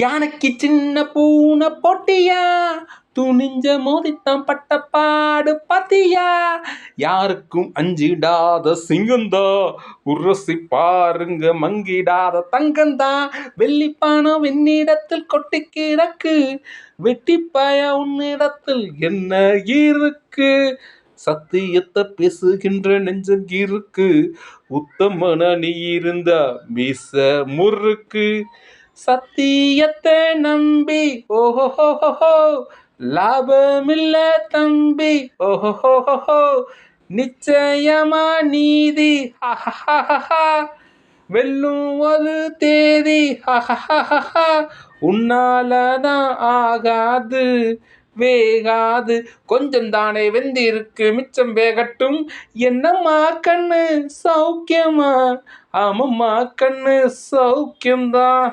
யானைக்கு சின்ன பூனை போட்டியா, துணிஞ்ச மோதித்தான் பட்ட பாடு பாத்தியா. யாருக்கும் அஞ்சிடாத சிங்கந்தா, உரசி பாருங்க மங்கிடாத தங்கந்தா. வெள்ளிப்பானம் வெண்ணிடத்தில் கொட்டி கிடக்கு, வெட்டிப்பாய உன்னிடத்தில் என்ன இருக்கு. சத்தியத்தை பேசுகின்ற நெஞ்சம் இருக்கு, உத்தமன நீ இருந்தா மீச முறுக்கு. சத்தியத்தை நம்பி ஓஹோ லாபமில்ல தம்பி ஓஹோ, நிச்சயமா நீதி வெல்லும் ஒரு தேதி உன்னாலதான் ஆகாது வேகாது. கொஞ்சம் தானே வெந்திருக்கு மிச்சம் வேகட்டும். என்னம்மா கண்ணு சௌக்கியமா? ஆமம்மா கண்ணு சௌக்கியம்தான்.